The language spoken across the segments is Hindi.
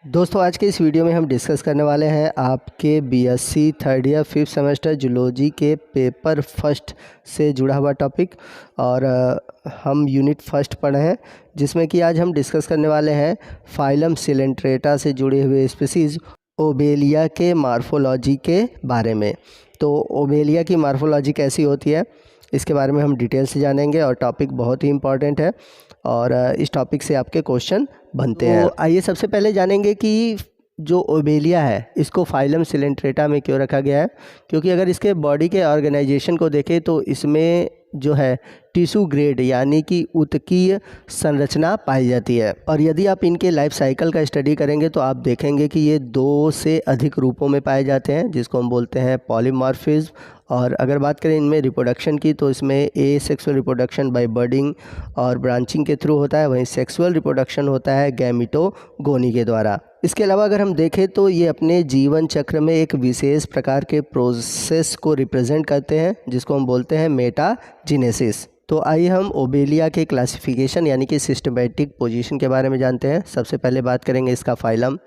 दोस्तों आज के इस वीडियो में हम डिस्कस करने वाले हैं आपके BSc third year 5th semester zoology के पेपर फर्स्ट से जुड़ा हुआ टॉपिक। और हम यूनिट फर्स्ट पढ़े हैं, जिसमें कि आज हम डिस्कस करने वाले हैं फाइलम सिलेंट्रेटा से जुड़े हुए स्पीसीज़ ओबेलिया के मार्फोलॉजी के बारे में। तो ओबेलिया की मार्फोलॉजी कैसी होती है, इसके बारे में हम डिटेल से जानेंगे और टॉपिक बहुत ही इम्पॉर्टेंट है और इस टॉपिक से आपके क्वेश्चन बनते हैं। तो आइए सबसे पहले जानेंगे कि जो ओबेलिया है इसको फाइलम सिलेंट्रेटा में क्यों रखा गया है। क्योंकि अगर इसके बॉडी के ऑर्गेनाइजेशन को देखें तो इसमें जो है टिश्यू ग्रेड यानी कि उत्कीय संरचना पाई जाती है। और यदि आप इनके लाइफ साइकिल का स्टडी करेंगे तो आप देखेंगे कि ये 2 से अधिक रूपों में पाए जाते हैं, जिसको हम बोलते हैं पॉलीमॉर्फिज्म। और अगर बात करें इनमें रिप्रोडक्शन की तो इसमें एसेक्सुअल रिप्रोडक्शन बाय बर्डिंग और ब्रांचिंग के थ्रू होता है, वहीं सेक्सुअल रिप्रोडक्शन होता है गैमिटोगोनी के द्वारा। इसके अलावा अगर हम देखें तो ये अपने जीवन चक्र में एक विशेष प्रकार के प्रोसेस को रिप्रेजेंट करते हैं, जिसको हम बोलते हैं मेटाजेनेसिस। तो आइए हम ओबेलिया के क्लासिफिकेशन यानी कि सिस्टमेटिक पोजीशन के बारे में जानते हैं। सबसे पहले बात करेंगे इसका फाइलम।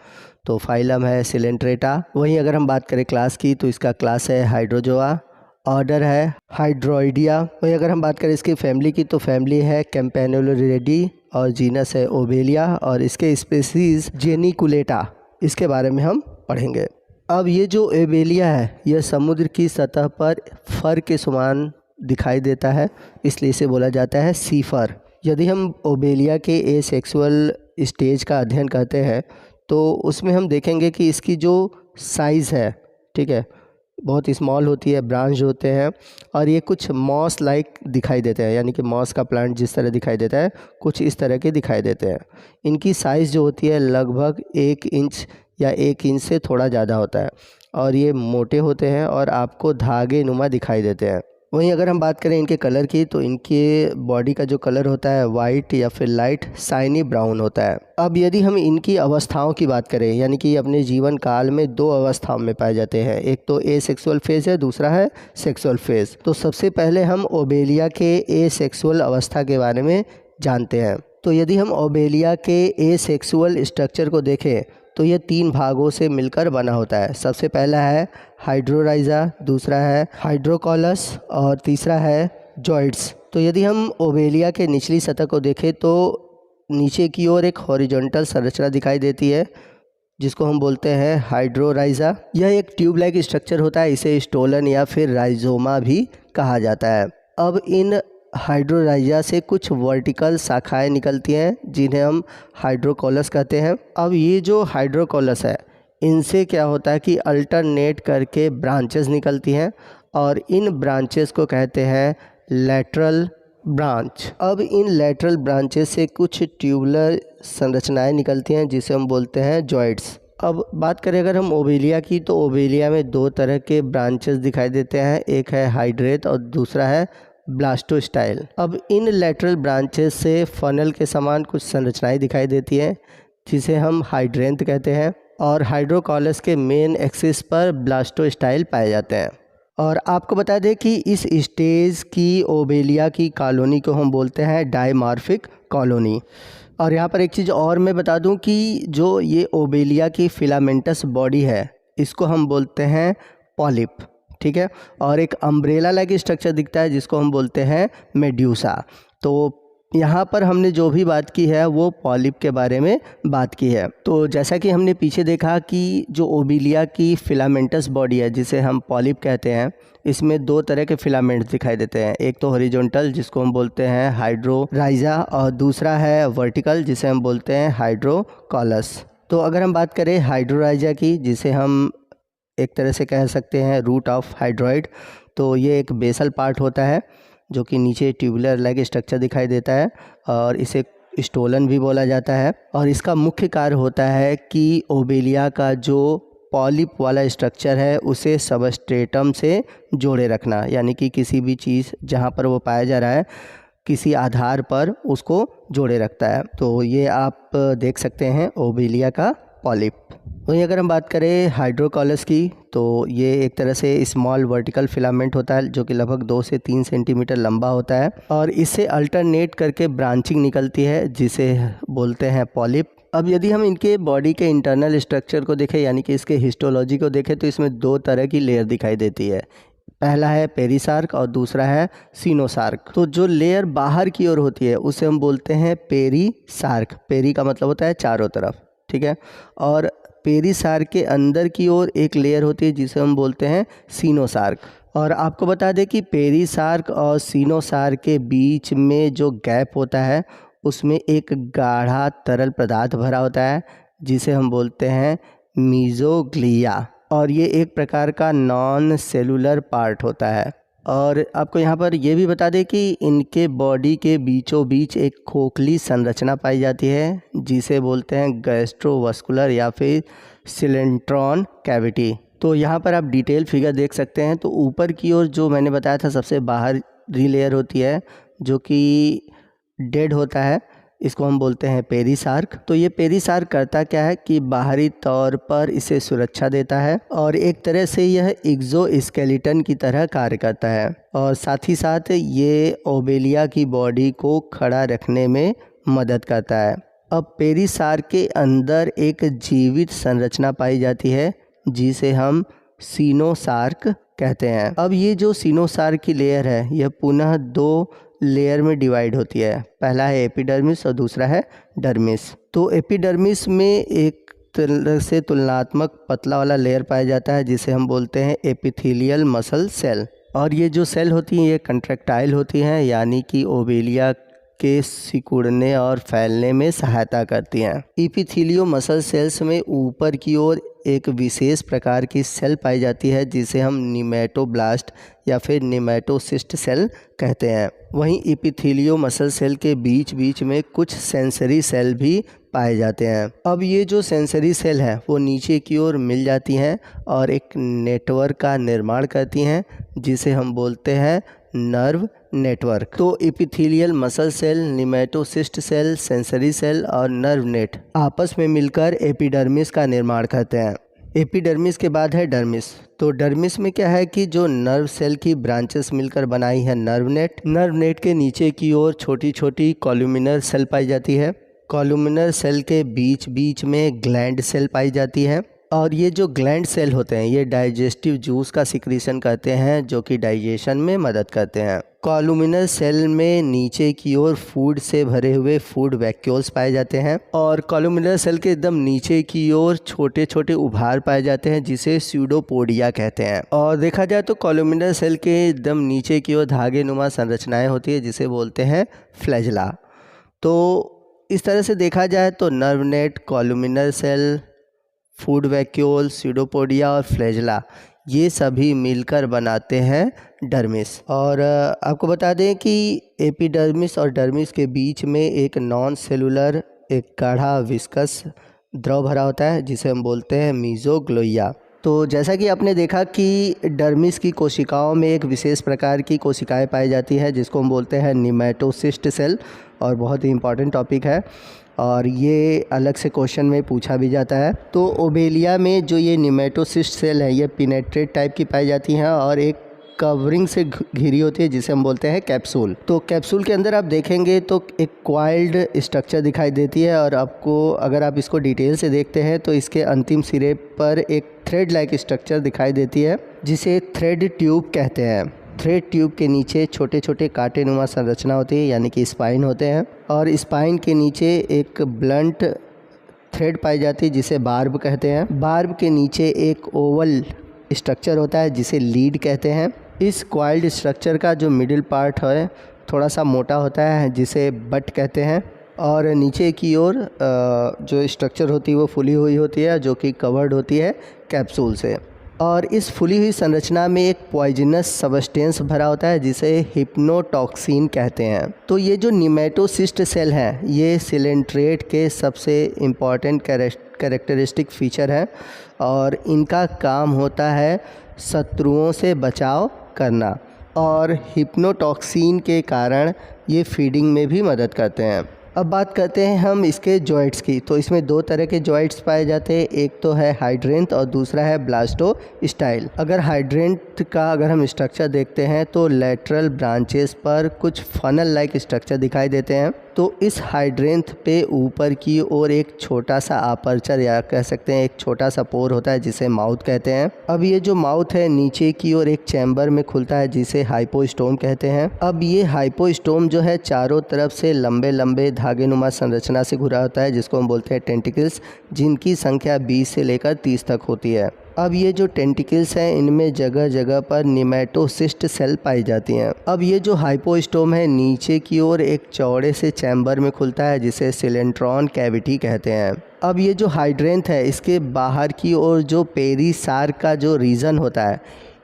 तो फाइलम है सिलेंट्रेटा। वहीं अगर हम बात करें क्लास की तो इसका क्लास है हाइड्रोजोआ, ऑर्डर है हाइड्रोइडिया। वहीं अगर हम बात करें इसकी फैमिली की तो फैमिली है कैम्पेनुलरिडी और जीनस है ओबेलिया और इसके स्पीसीज़ जेनिकुलेटा, इसके बारे में हम पढ़ेंगे। अब ये जो ओबेलिया है यह समुद्र की सतह पर फर के समान दिखाई देता है, इसलिए इसे बोला जाता है सी फर। यदि हम ओबेलिया के एसेक्सुअल स्टेज का अध्ययन करते हैं तो उसमें हम देखेंगे कि इसकी जो साइज़ है, ठीक है, बहुत स्मॉल होती है, ब्रांच होते हैं और ये कुछ मॉस लाइक दिखाई देते हैं, यानी कि मॉस का प्लांट जिस तरह दिखाई देता है कुछ इस तरह के दिखाई देते हैं। इनकी साइज़ जो होती है लगभग 1 इंच या 1 इंच से थोड़ा ज़्यादा होता है और ये मोटे होते हैं और आपको धागे नुमा दिखाई देते हैं। वहीं अगर हम बात करें इनके कलर की तो इनके बॉडी का जो कलर होता है वाइट या फिर लाइट शाइनी ब्राउन होता है। अब यदि हम इनकी अवस्थाओं की बात करें, यानी कि अपने जीवन काल में 2 अवस्थाओं में पाए जाते हैं, एक तो एसेक्सुअल फेज़ है, दूसरा है सेक्सुअल फेज़। तो सबसे पहले हम ओबेलिया के एसेक्सुअल अवस्था के बारे में जानते हैं। तो यदि हम ओबेलिया के एसेक्सुअल स्ट्रक्चर को देखें तो ये 3 भागों से मिलकर बना होता है। सबसे पहला है हाइड्रोराइजा, दूसरा है हाइड्रोकॉलस और तीसरा है जॉइड्स। तो यदि हम ओबेलिया के निचली सतह को देखें तो नीचे की ओर एक हॉरिजॉन्टल संरचना दिखाई देती है, जिसको हम बोलते हैं हाइड्रोराइजा। यह एक ट्यूब लाइक स्ट्रक्चर होता है, इसे स्टोलन या फिर राइजोमा भी कहा जाता है। अब इन हाइड्रोराइजा से कुछ वर्टिकल शाखाएं निकलती हैं जिन्हें हम हाइड्रोकॉलस कहते हैं। अब ये जो हाइड्रोकॉलस है इनसे क्या होता है कि अल्टरनेट करके ब्रांचेस निकलती हैं और इन ब्रांचेस को कहते हैं लैटरल ब्रांच। अब इन लैटरल ब्रांचेस से कुछ ट्यूबुलर संरचनाएं निकलती हैं जिसे हम बोलते हैं जॉइड्स। अब बात करें अगर हम ओबेलिया की तो ओबेलिया में 2 तरह के ब्रांचेस दिखाई देते हैं, एक है हाइड्रेट और दूसरा है ब्लास्टोस्टाइल। अब इन लैटरल ब्रांचेस से फनल के समान कुछ संरचनाएं दिखाई देती हैं जिसे हम हाइड्रेंथ कहते हैं और हाइड्रोकॉलस के मेन एक्सिस पर ब्लास्टोस्टाइल पाए जाते हैं। और आपको बता दें कि इस स्टेज की ओबेलिया की कॉलोनी को हम बोलते हैं डायमॉर्फिक कॉलोनी। और यहाँ पर एक चीज़ और मैं बता दूँ कि जो ये ओबेलिया की फिलामेंटस बॉडी है इसको हम बोलते हैं पॉलिप, ठीक है। और एक अम्ब्रेला लाइक स्ट्रक्चर दिखता है जिसको हम बोलते हैं मेड्यूसा। तो यहाँ पर हमने जो भी बात की है वो पॉलिप के बारे में बात की है। तो जैसा कि हमने पीछे देखा कि जो ओबेलिया की फिलामेंटस बॉडी है जिसे हम पॉलिप कहते हैं, इसमें 2 तरह के फिलामेंट्स दिखाई देते हैं, एक तो हॉरिजॉन्टल जिसको हम बोलते हैं हाइड्रोराइजा और दूसरा है वर्टिकल जिसे हम बोलते हैं हाइड्रोकॉलस। तो अगर हम बात करें हाइड्रोराइजा की, जिसे हम एक तरह से कह सकते हैं रूट ऑफ हाइड्रॉइड, तो ये एक बेसल पार्ट होता है जो कि नीचे ट्यूबुलर लाइक स्ट्रक्चर दिखाई देता है और इसे स्टोलन भी बोला जाता है। और इसका मुख्य कार्य होता है कि ओबेलिया का जो पॉलिप वाला स्ट्रक्चर है उसे सबस्ट्रेटम से जोड़े रखना, यानी कि किसी भी चीज़ जहाँ पर वो पाया जा रहा है किसी आधार पर उसको जोड़े रखता है। तो ये आप देख सकते हैं ओबेलिया का पॉलिप। वहीं अगर हम बात करें हाइड्रोकॉलस की तो ये एक तरह से स्मॉल वर्टिकल फिलामेंट होता है जो कि लगभग 2 से 3 सेंटीमीटर लंबा होता है और इससे अल्टरनेट करके ब्रांचिंग निकलती है जिसे बोलते हैं पॉलिप। अब यदि हम इनके बॉडी के इंटरनल स्ट्रक्चर को देखें यानी कि इसके हिस्टोलॉजी को देखें तो इसमें दो तरह की लेयर दिखाई देती है। पहला है पेरिसार्क और दूसरा है सीनोसार्क। तो जो लेयर बाहर की ओर होती है उसे हम बोलते हैं पेरिसार्क। पेरी का मतलब होता है चारों तरफ, ठीक है। और पेरिसार्क के अंदर की ओर एक लेयर होती है जिसे हम बोलते हैं सीनोसार्क। और आपको बता दें कि पेरिसार्क और सीनोसार्क के बीच में जो गैप होता है उसमें एक गाढ़ा तरल पदार्थ भरा होता है जिसे हम बोलते हैं मीजोग्लिया, और ये एक प्रकार का नॉन सेलुलर पार्ट होता है। और आपको यहाँ पर यह भी बता दें कि इनके बॉडी के बीचों बीच एक खोखली संरचना पाई जाती है जिसे बोलते हैं गैस्ट्रोवास्कुलर या फिर सिलेंट्रॉन कैविटी। तो यहाँ पर आप डिटेल फिगर देख सकते हैं। तो ऊपर की ओर जो मैंने बताया था सबसे बाहरी लेयर होती है जो कि डेड होता है, इसको हम बोलते हैं पेरिसार्क। तो ये पेरिसार्क करता क्या है कि बाहरी तौर पर इसे सुरक्षा देता है और एक तरह से यह एक्सोस्केलेटन की तरह कार्य करता है, और साथ ही साथ ये ओबेलिया की बॉडी को खड़ा रखने में मदद करता है। अब पेरिसार्क के अंदर एक जीवित संरचना पाई जाती है जिसे हम सीनोसार्क कहते हैं। अब ये जो सीनोसार्क की लेयर है यह पुनः दो लेयर में डिवाइड होती है। पहला है एपिडर्मिस और दूसरा है डर्मिस। तो एपिडर्मिस में एक तरह से तुलनात्मक पतला वाला लेयर पाया जाता है जिसे हम बोलते हैं एपिथेलियल मसल सेल। और ये जो सेल होती हैं ये कंट्रैक्टाइल होती हैं यानी कि ओबेलिया के सिकुड़ने और फैलने में सहायता करती हैं। एपिथेलियो मसल सेल्स में ऊपर की ओर एक विशेष प्रकार की सेल पाई जाती है जिसे हम निमेटोब्लास्ट या फिर निमेटोसिस्ट सेल कहते हैं। वहीं एपिथेलियो मसल सेल के बीच बीच में कुछ सेंसरी सेल भी पाए जाते हैं। अब ये जो सेंसरी सेल है वो नीचे की ओर मिल जाती हैं और एक नेटवर्क का निर्माण करती हैं जिसे हम बोलते हैं नर्व नेटवर्क। तो epithelial muscle cell, nematocyst cell, sensory cell और नर्व नेट आपस में मिलकर एपिडर्मिस का निर्माण करते हैं। एपिडर्मिस के बाद है डर्मिस। तो डर्मिस में क्या है कि जो नर्व सेल की ब्रांचेस मिलकर बनाई है नर्व नेट। नर्व नेट के नीचे की ओर छोटी छोटी कॉलुमिनर सेल पाई जाती है। कॉलुमिनर सेल के बीच बीच में ग्लैंड सेल पाई जाती है। और ये जो ग्लैंड सेल होते हैं ये डाइजेस्टिव जूस का सिक्रीशन करते हैं जो कि डाइजेशन में मदद करते हैं। कॉलुमिनर सेल में नीचे की ओर फूड से भरे हुए फूड वैक्यूल्स पाए जाते हैं और कॉलुमिनर सेल के एकदम नीचे की ओर छोटे छोटे उभार पाए जाते हैं जिसे स्यूडोपोडिया कहते हैं। और देखा जाए तो कॉलुमिनर सेल के एकदम नीचे की ओर धागे नुमा संरचनाएं होती है जिसे बोलते हैं फ्लैजला। तो इस तरह से देखा जाए तो nerve net, columnar cell, food vacuole, pseudopodia और फ्लैजला ये सभी मिलकर बनाते हैं डर्मिस। और आपको बता दें कि एपिडर्मिस और डर्मिस के बीच में एक नॉन सेलुलर एक गाढ़ा विस्कस द्रव भरा होता है जिसे हम बोलते हैं मीजोग्लोइया। तो जैसा कि आपने देखा कि डर्मिस की कोशिकाओं में एक विशेष प्रकार की कोशिकाएं पाई जाती है जिसको हम बोलते हैं निमेटोसिस्ट सेल, और बहुत ही इम्पॉर्टेंट टॉपिक है और ये अलग से क्वेश्चन में पूछा भी जाता है। तो ओबेलिया में जो ये निमेटोसिस्ट सेल है ये पिनेट्रेट टाइप की पाई जाती हैं और एक कवरिंग से घिरी होती है जिसे हम बोलते हैं कैप्सूल। तो कैप्सूल के अंदर आप देखेंगे तो एक क्वाइल्ड स्ट्रक्चर दिखाई देती है और आपको अगर आप इसको डिटेल से देखते हैं तो इसके अंतिम सिरे पर एक थ्रेड लाइक स्ट्रक्चर दिखाई देती है जिसे थ्रेड ट्यूब कहते हैं। थ्रेड ट्यूब के नीचे छोटे छोटे कांटे नुमा संरचना होती है यानी कि स्पाइन होते हैं और स्पाइन के नीचे एक ब्लंट थ्रेड पाई जाती है जिसे बार्ब कहते हैं। बार्ब के नीचे एक ओवल स्ट्रक्चर होता है जिसे लीड कहते हैं। इस क्वाइल्ड स्ट्रक्चर का जो मिडिल पार्ट है थोड़ा सा मोटा होता है जिसे बट कहते हैं और नीचे की ओर जो स्ट्रक्चर होती है वो फुली हुई होती है जो कि कवर्ड होती है कैप्सूल से। और इस फुली हुई संरचना में एक पॉइजनस सब्सटेंस भरा होता है जिसे हिप्नोटॉक्सिन कहते हैं। तो ये जो निमेटोसिस्ट सेल हैं ये सिलेंट्रेट के सबसे इम्पॉर्टेंट कैरेक्टरिस्टिक फीचर है और इनका काम होता है शत्रुओं से बचाव करना और हिप्नोटॉक्सिन के कारण ये फीडिंग में भी मदद करते हैं। अब बात करते हैं हम इसके जॉइंट्स की। तो इसमें दो तरह के जॉइंट्स पाए जाते हैं, एक तो है हाइड्रेंथ और दूसरा है ब्लास्टोस्टाइल। अगर हाइड्रेंथ का अगर हम स्ट्रक्चर देखते हैं तो लेटरल ब्रांचेस पर कुछ फनल लाइक स्ट्रक्चर दिखाई देते हैं। तो इस हाइड्रेंथ पे ऊपर की ओर एक छोटा सा अपर्चर या कह सकते हैं एक छोटा सा पोर होता है जिसे माउथ कहते हैं। अब ये जो माउथ है नीचे की ओर एक चैम्बर में खुलता है जिसे हाइपोस्टोम कहते हैं। अब ये हाइपोस्टोम जो है चारों तरफ से लंबे लंबे धागेनुमा संरचना से घुरा होता है जिसको हम बोलते हैं टेंटिकल्स, जिनकी संख्या 20 से लेकर 30 तक होती है। अब ये जो टेंटिकल्स हैं इनमें जगह जगह पर निमेटोसिस्ट सेल पाई जाती हैं। अब ये जो हाइपोस्टोम है नीचे की ओर एक चौड़े से चैम्बर में खुलता है जिसे सिलेंट्रॉन कैविटी कहते हैं। अब ये जो हाइड्रेंथ है इसके बाहर की ओर जो पेरिसार का जो रीजन होता है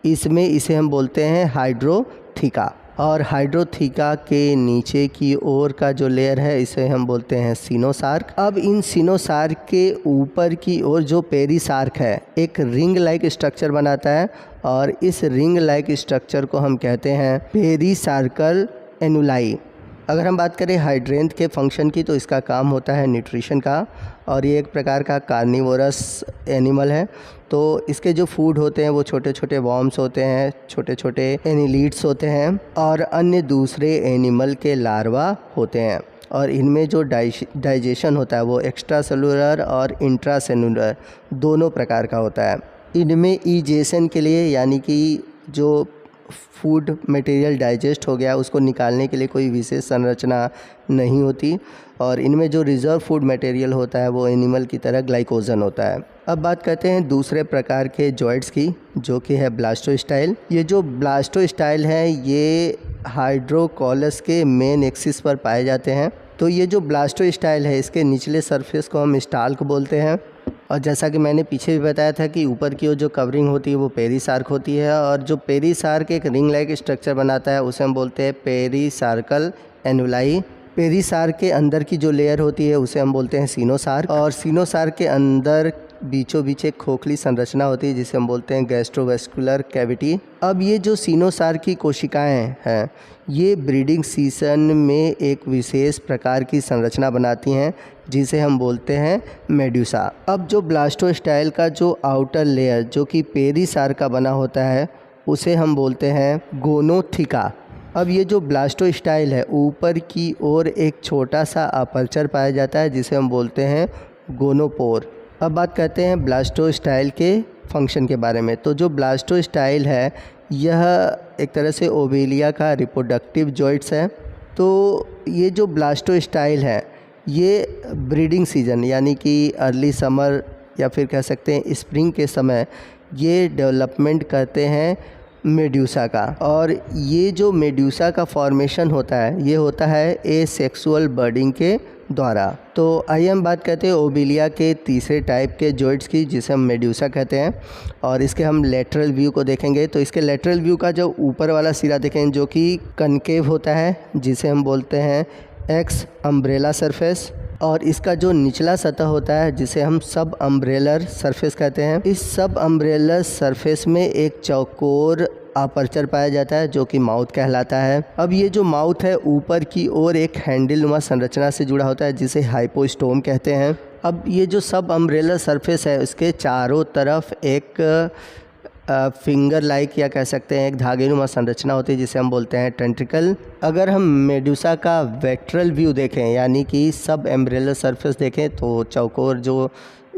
इसमें इसे हम बोलते हैं हाइड्रोथिका, और हाइड्रोथिका के नीचे की ओर का जो लेयर है इसे हम बोलते हैं सीनोसार्क। अब इन सीनोसार्क के ऊपर की ओर जो पेरिसार्क है एक रिंग लाइक स्ट्रक्चर बनाता है और इस रिंग लाइक स्ट्रक्चर को हम कहते हैं पेरिसार्कल एनुलाई। अगर हम बात करें हाइड्रेंथ के फंक्शन की तो इसका काम होता है न्यूट्रिशन का, और ये एक प्रकार का कार्निवोरस एनिमल है। तो इसके जो फूड होते हैं वो छोटे छोटे वॉर्म्स होते हैं, छोटे छोटे एनिलीड्स होते हैं और अन्य दूसरे एनिमल के लार्वा होते हैं। और इनमें जो डाइजेशन होता है वो एक्स्ट्रा सेलुलर और इंट्रा सेलुलर दोनों प्रकार का होता है। इनमें ईजेशन के लिए यानी कि जो फूड मटेरियल डाइजेस्ट हो गया उसको निकालने के लिए कोई विशेष संरचना नहीं होती, और इनमें जो रिजर्व फूड मटेरियल होता है वो एनिमल की तरह ग्लाइकोजन होता है। अब बात करते हैं दूसरे प्रकार के जॉइंट्स की जो कि है ब्लास्टोस्टाइल। ये जो ब्लास्टोस्टाइल है ये हाइड्रोकोलस के मेन एक्सिस पर पाए जाते हैं। तो ये जो ब्लास्टोस्टाइल है इसके निचले सरफेस को हम स्टाल्क बोलते हैं, और जैसा कि मैंने पीछे भी बताया था कि ऊपर की ओर जो कवरिंग होती है वो पेरिसार्क होती है, और जो पेरिसार्क एक रिंग लाइक स्ट्रक्चर बनाता है उसे हम बोलते हैं पेरिसार्कल एनुलाई। पेरिसार्क के अंदर की जो लेयर होती है उसे हम बोलते हैं सीनोसार्क, और सीनोसार्क के अंदर बीचों बीच एक खोखली संरचना होती है जिसे हम बोलते हैं गैस्ट्रोवेस्कुलर कैविटी। अब ये जो सीनोसार्क की कोशिकाएं हैं ये ब्रीडिंग सीजन में एक विशेष प्रकार की संरचना बनाती हैं जिसे हम बोलते हैं मेड्यूसा। अब जो ब्लास्टोस्टाइल का जो आउटर लेयर जो कि पेरिसार्क का बना होता है उसे हम बोलते हैं गोनोथिका। अब ये जो ब्लास्टोस्टाइल है ऊपर की ओर एक छोटा सा अपर्चर पाया जाता है जिसे हम बोलते हैं गोनोपोर। अब बात करते हैं ब्लास्टोस्टाइल के फंक्शन के बारे में। तो जो ब्लास्टोस्टाइल है यह एक तरह से ओवेलिया का रिप्रोडक्टिव जॉइंट्स है। तो ये जो ब्लास्टोस्टाइल है ये ब्रीडिंग सीजन यानी कि अर्ली समर या फिर कह सकते हैं स्प्रिंग के समय ये डेवलपमेंट करते हैं मेड्यूसा का, और ये जो मेड्यूसा का फॉर्मेशन होता है ये होता है एसेक्सुअल बर्डिंग के द्वारा। तो आइए हम बात करते हैं ओबिलिया के तीसरे टाइप के जॉइंट्स की जिसे हम मेड्यूसा कहते हैं, और इसके हम लेटरल व्यू को देखेंगे। तो इसके लेटरल व्यू का जो ऊपर वाला सिरा देखें जो कि कनकेव होता है जिसे हम बोलते हैं एक्स अम्ब्रेला सरफेस, और इसका जो निचला सतह होता है जिसे हम सब अम्ब्रेलर सरफेस कहते हैं। इस सब अम्ब्रेलर सरफेस में एक चौकोर अपर्चर पाया जाता है जो कि माउथ कहलाता है। अब ये जो माउथ है ऊपर की ओर एक हैंडलनुमा संरचना से जुड़ा होता है जिसे हाइपोस्टोम कहते हैं। अब ये जो सब अम्ब्रेलर सरफेस है उसके चारों तरफ एक फिंगर लाइक या कह सकते हैं एक धागेनुमा संरचना होती है जिसे हम बोलते हैं टेंट्रिकल। अगर हम मेडुसा का वेक्ट्रल व्यू देखें यानी कि सब एम्ब्रेलर सरफेस देखें तो चौकोर जो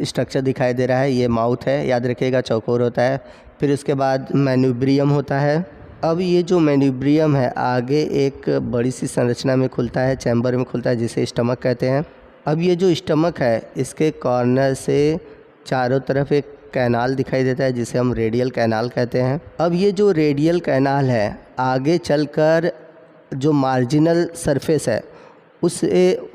स्ट्रक्चर दिखाई दे रहा है ये माउथ है, याद रखिएगा चौकोर होता है। फिर उसके बाद मैन्यूब्रियम होता है। अब ये जो मैन्यूब्रियम है आगे एक बड़ी सी संरचना में खुलता है, चैम्बर में खुलता है जिसे स्टमक कहते हैं। अब ये जो स्टमक है इसके कॉर्नर से चारों तरफ एक कैनाल दिखाई देता है जिसे हम रेडियल कैनाल कहते हैं। अब ये जो रेडियल कैनाल है आगे चलकर जो मार्जिनल सरफेस है उससे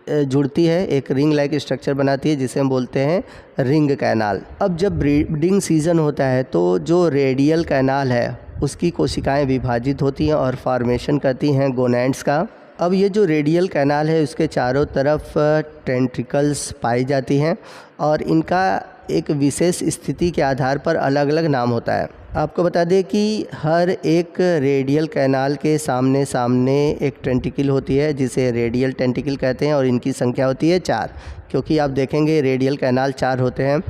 जुड़ती है, एक रिंग लाइक स्ट्रक्चर बनाती है जिसे हम बोलते हैं रिंग कैनाल। अब जब ब्रीडिंग सीजन होता है तो जो रेडियल कैनाल है उसकी कोशिकाएं विभाजित होती हैं और फॉर्मेशन करती हैं गोनैड्स का। अब ये जो रेडियल कैनाल है उसके चारों तरफ टेंट्रिकल्स पाई जाती हैं और इनका एक विशेष स्थिति के आधार पर अलग अलग नाम होता है। आपको बता दें कि हर एक रेडियल कैनाल के सामने सामने एक टेंटिकल होती है जिसे रेडियल टेंटिकल कहते हैं और इनकी संख्या होती है 4, क्योंकि आप देखेंगे रेडियल कैनाल 4 होते हैं।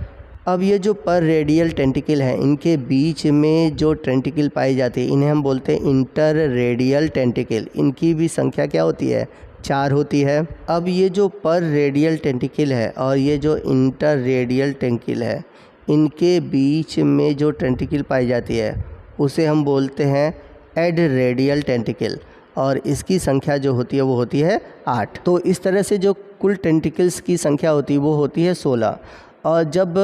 अब ये जो पर रेडियल टेंटिकल है इनके बीच में जो टेंटिकल पाई जाती है इन्हें हम बोलते हैं इंटर रेडियल टेंटिकल। इनकी भी संख्या क्या होती है 4 होती है। अब ये जो पर रेडियल टेंटिकल है और ये जो इंटर रेडियल टेंटिकल है, इनके बीच में जो टेंटिकल पाई जाती है उसे हम बोलते हैं एड रेडियल टेंटिकल, और इसकी संख्या जो होती है वो होती है 8। तो इस तरह से जो कुल टेंटिकल्स की संख्या होती है वो होती है 16। और जब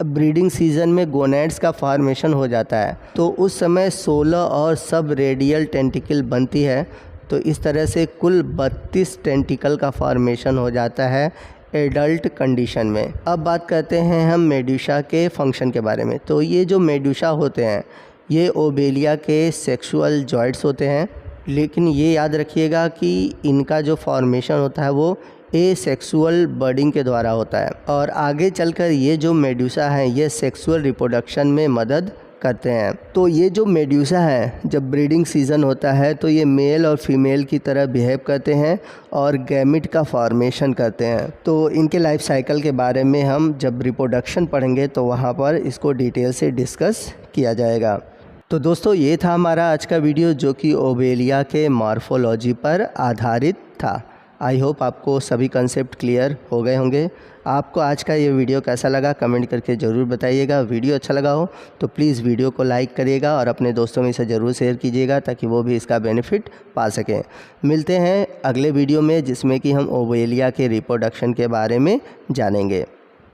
ब्रीडिंग सीज़न में गोनैड्स का फॉर्मेशन हो जाता है तो उस समय 16 और सब रेडियल टेंटिकल बनती है। तो इस तरह से कुल 32 टेंटिकल का फॉर्मेशन हो जाता है एडल्ट कंडीशन में। अब बात करते हैं हम मेडूसा के फंक्शन के बारे में। तो ये जो मेडूसा होते हैं ये ओबेलिया के सेक्सुअल जॉइंट्स होते हैं, लेकिन ये याद रखिएगा कि इनका जो फॉर्मेशन होता है वो एसेक्सुअल बर्डिंग के द्वारा होता है, और आगे चलकर ये जो मेडूसा हैं ये सेक्सुअल रिप्रोडक्शन में मदद करते हैं। तो ये जो मेडूसा है जब ब्रीडिंग सीज़न होता है तो ये मेल और फीमेल की तरह बिहेव करते हैं और गैमिट का फॉर्मेशन करते हैं। तो इनके लाइफ साइकिल के बारे में हम जब रिप्रोडक्शन पढ़ेंगे तो वहाँ पर इसको डिटेल से डिस्कस किया जाएगा। तो दोस्तों ये था हमारा आज का वीडियो जो कि ओबेलिया के मॉर्फोलॉजी पर आधारित था। आई होप आपको सभी कंसेप्ट क्लियर हो गए होंगे। आपको आज का ये वीडियो कैसा लगा कमेंट करके ज़रूर बताइएगा। वीडियो अच्छा लगा हो तो प्लीज़ वीडियो को लाइक करिएगा और अपने दोस्तों में इसे ज़रूर शेयर कीजिएगा ताकि वो भी इसका बेनिफिट पा सकें। मिलते हैं अगले वीडियो में जिसमें कि हम ओबेलिया के रिप्रोडक्शन के बारे में जानेंगे।